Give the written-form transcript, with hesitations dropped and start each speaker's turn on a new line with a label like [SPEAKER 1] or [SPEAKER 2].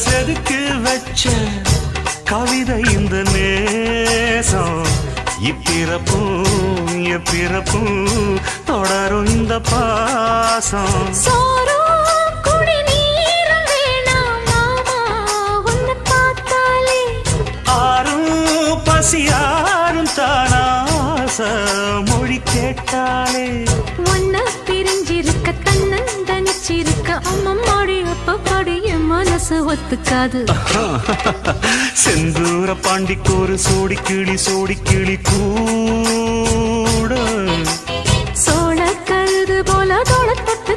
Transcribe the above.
[SPEAKER 1] செதுக்கு வச்ச கவிதை இந்த நேசம் இப்பிறப்பும் எப்பிறப்பும் தொடரும் இந்த பாசம் ஆறும் பசியாரும் தானாச மொழி கேட்டாலே
[SPEAKER 2] ஒன்ன பிரிஞ்சிருக்க தன்னந்தனிச்சிருக்க அம்மம்மாடி அப்பப்பாடி என் மனசு ஒத்துக்காது
[SPEAKER 1] செந்தூர பாண்டிக்கு ஒரு சோடி கிளி கூட
[SPEAKER 2] சோழ கழுது போல தோளத்தொட்டு